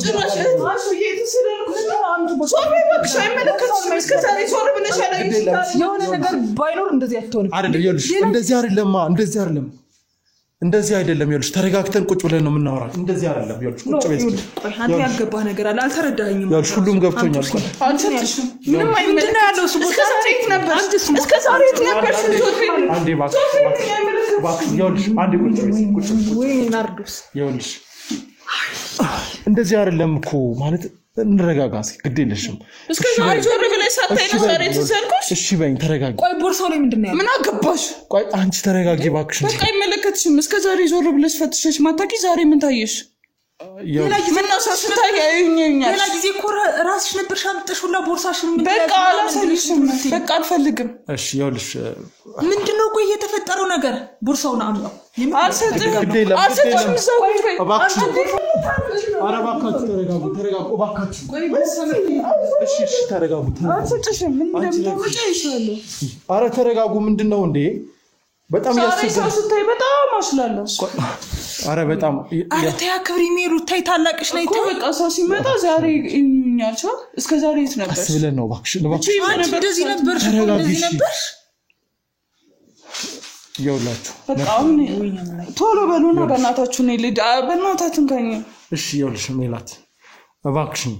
ጭራሽ አሹ እየተሰለልኩ አምጡ ዞር በል በቃ አይመለከትሽም እስከ ዛሬ ዞር ብለሽ አላየሽም የሆነ ነገር ባይኖር እንደዚህ አትሆንም አይደል ይኸውልሽ እንደዚህ አይደለም እንደዚህ አይደለም ይኸውልሽ ተረጋግተን ቁጭ ብለን ነው የምናወራው እንደዚህ አይደለም ይኸውልሽ ቁጭ ብለን አንተ ያልገባህ ነገር አለ አልተረዳኸኝም ይኸውልሽ ሁሉም ገብቶኛል አልተረዳሽም ምንም አይመለከትም ያለው እስከ ዛሬ የት ነበር አንዴ እባክሽ ይኸውልሽ አንዴ ቁጭ ወይ ናርዶስ ይኸውልሽ እንደዚህ አይደለም እኮ ማለት እንረጋጋ እስኪ ግድ የለሽም እስከ ዛሬ ዞር ብለሽ ሳታይ ነው ዛሬ ተሰልኩሽ እሺ በይኝ ተረጋጊ ቆይ ቦርሳው ላይ ምንድነው ያለው ምን አገባሽ ቆይ አንቺ ተረጋጊ እባክሽ በቃ አይመለከትሽም እስከ ዛሬ ዞር ብለሽ ፈትሸሽ ማታቂ ዛሬ ምን ታየሽ ሌላ ጊዜ ምን አሳስታይ ያዩኛኛል ሌላ ጊዜ እኮ ራስሽ ነበር ሻምጥሽ ሁላ ቦርሳሽን ምን በቃ አላሰልሽም በቃ አልፈልግም እሺ ይኸውልሽ ምንድነው ቆይ የተፈጠረው ነገር ቦርሳውን አምጣው አልሰጥም አልሰጥም ሰው እባክሽ ኧረ እባካችሁ ተረጋጉ እባካችሁ ቆይ በሰመር እሺ ተረጋጉ አልሰጥሽም ምን እንደምታወጪ ይሻላል ኧረ ተረጋጉ ምንድነው እንዴ በጣም ያስቸግራል ስታይ በጣም አስላለሁ ኧረ በጣም ኧረ ተይ አክብሪ ሜሩ ተይ ታላቅሽ ላይ ተይ በቃ ሰው ሲመጣ ዛሬ ይኛል ቻው እስከ ዛሬ የት ነበር አስብለን ነው እባክሽ እንደዚህ ነበር እንደዚህ ነበር ይኸውላችሁ በቃ አሁን ቶሎ በሉና በእናታችሁ ነው ልጅ በእናታችን ካኝ እሺ ይኸውልሽ ሜላት እባክሽን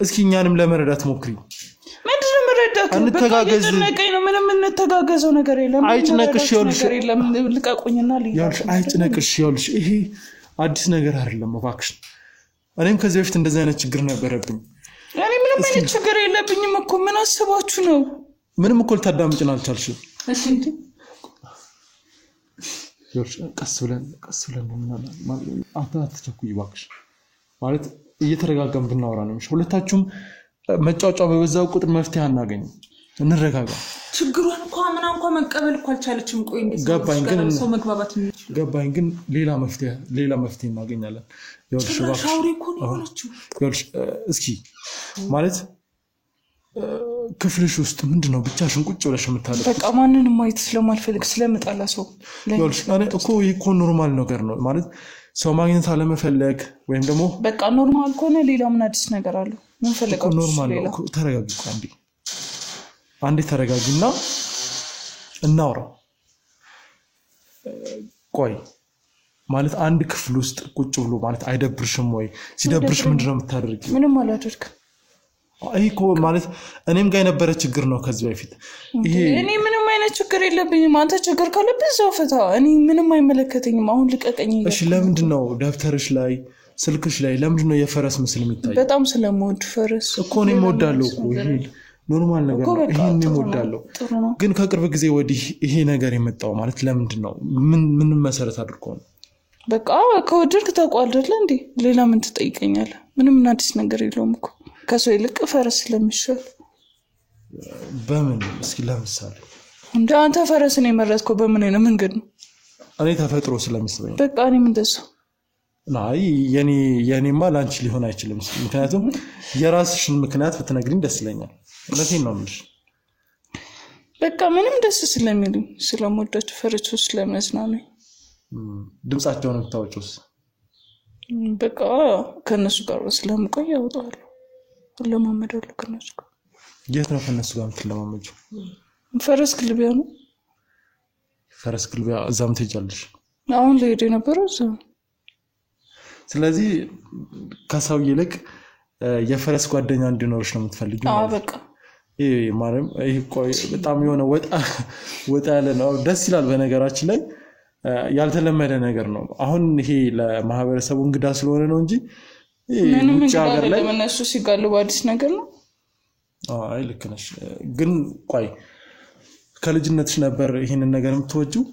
እስኪ እኛንም ለመረዳት ሞክሪ ምንድነው መረዳት እንተጋገዝ ነው ምንም እንተጋገዘው ነገር የለም አይጭነቅሽ ይኸውልሽ ልቀቁኝና ይኸውልሽ አይጭነቅሽ ይኸውልሽ ይሄ አዲስ ነገር አይደለም እባክሽ እኔም ከዚህ በፊት እንደዚህ አይነት ችግር ነበረብኝ እኔ ምንም አይነት ችግር የለብኝም እኮ ምን አስባችሁ ነው ምንም እኮ ልታዳምጪን አልቻልሽም እሺ ይኸውልሽ ቀስ ብለን ማለት አትቸኩይ እባክሽ ማለት እየተረጋጋን ብናወራ ነው ሁለታችሁም መጫወጫው በበዛው ቁጥር መፍትሄ አናገኝም እንረጋጋ ችግሩን እንኳን መቀበል እኮ አልቻለችም ቆይ እንዴ ሰው መግባባት የሚችል ገባኝ ግን ሌላ መፍትሄ እናገኛለን ይኸውልሽ እባክሽ ሻውሪ እኮ ነው ያለችው ይኸውልሽ እስኪ ማለት ክፍልሽ ውስጥ ምንድነው ብቻሽን ቁጭ ብለሽ የምታለቅ በቃ ማንንም ማየት ስለማልፈልግ ስለምጣላ ሰው ይኸውልሽ እኮ ይሄ ኖርማል ነገር ነው ማለት ሰው ማግኘት አለመፈለግ ወይም ደግሞ በቃ ኖርማል ከሆነ ሌላ ምን አዲስ ነገር አለ ምን ፈልጋችሁ ኖርማል ነው ተረጋጊ አንዴ ተረጋጊና እናውራ ቆይ ማለት አንድ ክፍል ውስጥ ቁጭ ብሎ ማለት አይደብርሽም ወይ ሲደብርሽ ምንድነው የምታደርጊው ምንም አላደርግም አይኮ ማለት እኔም ጋር የነበረ ችግር ነው ከዚህ በፊት እኔ ምንም አይነት ችግር የለብኝም አንተ ችግር ካለብህ እዛው ፈታ እኔ ምንም አይመለከተኝም አሁን ልቀቀኝ እሺ ለምንድነው ደብተርሽ ላይ ስልክሽ ላይ ለምንድነው የፈረስ ምስል የሚታይ በጣም ስለምወድ ፈረስ እኮ እኔም ወዳለሁ እኮ ይሄ ኖርማል ነገር ነው ይሄንም ወዳለሁ ግን ከቅርብ ጊዜ ወዲህ ይሄ ነገር የመጣው ማለት ለምንድነው ምን መሰረት አድርጎ ነው በቃ ከወደድክ ተቋልደለ እንዴ ሌላ ምን ትጠይቀኛለህ ምንም አዲስ ነገር የለውም እኮ ከሰው ይልቅ ፈረስ ስለሚሻል በምን እስኪ ለምሳሌ እንደ አንተ ፈረስን የመረጥከው በምን አይነት መንገድ ነው እኔ ተፈጥሮ ስለሚስበኝ በቃ እኔ ምን ደስ ናይ የኔማ ላንቺ ሊሆን አይችልም ምክንያቱም የራስሽን ምክንያት ብትነግሪኝ ደስ ይለኛል ለቴን ነው ምንሽ በቃ ምንም ደስ ስለሚልኝ ስለምወዳቸው ፈረሶች ስለሚያዝናኑኝ ድምጻቸውን ታውቁስ በቃ ከነሱ ጋር ስለምቆይ ያወጣዋለሁ ለማመዳለሁ ከነሱ ጋር የት ነው ከነሱ ጋር የምትለማመጂው ፈረስ ግልቢያ ነው ፈረስ ግልቢያ እዛም ትሄጃለሽ አሁን ለሄደ ነበር እዛ ስለዚህ ከሰው ይልቅ የፈረስ ጓደኛ እንዲኖርሽ ነው የምትፈልጊው አዎ በቃ ይሄ ማለት ይሄ ቆይ በጣም የሆነ ወጣ ያለ ነው ደስ ይላል በነገራችን ላይ ያልተለመደ ነገር ነው አሁን ይሄ ለማህበረሰቡ እንግዳ ስለሆነ ነው እንጂ ውጭ ሀገር ላይ እነሱ ሲጋልቡ አዲስ ነገር ነው አይ ልክ ነሽ ግን ቆይ ከልጅነትሽ ነበር ይሄንን ነገር የምትወጂው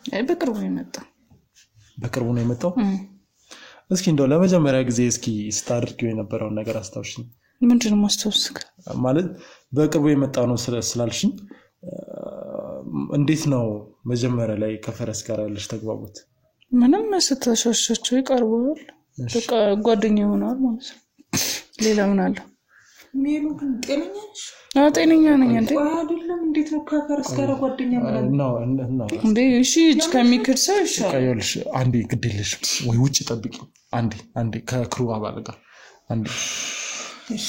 አይ በቅርቡ ነው የመጣው እስኪ እንደው ለመጀመሪያ ጊዜ እስኪ ስታደርጊው የነበረውን ነገር አስታውሽኝ ምንድነው ማስታወስክ ማለት በቅርቡ የመጣው ነው ስላልሽኝ እንዴት ነው መጀመሪያ ላይ ከፈረስ ጋር ያለሽ ተግባቦት ምንም ስተሻሻቸው ይቀርባል በቃ ጓደኛ ይሆናል ማለት ነው ሌላ ምን አለ ሜሉ ግን ጤነኛ ነሽ ጤነኛ ነኝ እንዴ አይደለም እንዴት ነው ከፈረስ ጋር ጓደኛ ማለት ነው እንዴ እሺ ከሚክድ ሰው ይሻላል ቀየልሽ አንዴ ግድልሽ ወይ ውጪ ጠብቂ አንዴ ከክሩ አባል ጋር አንዴ እሺ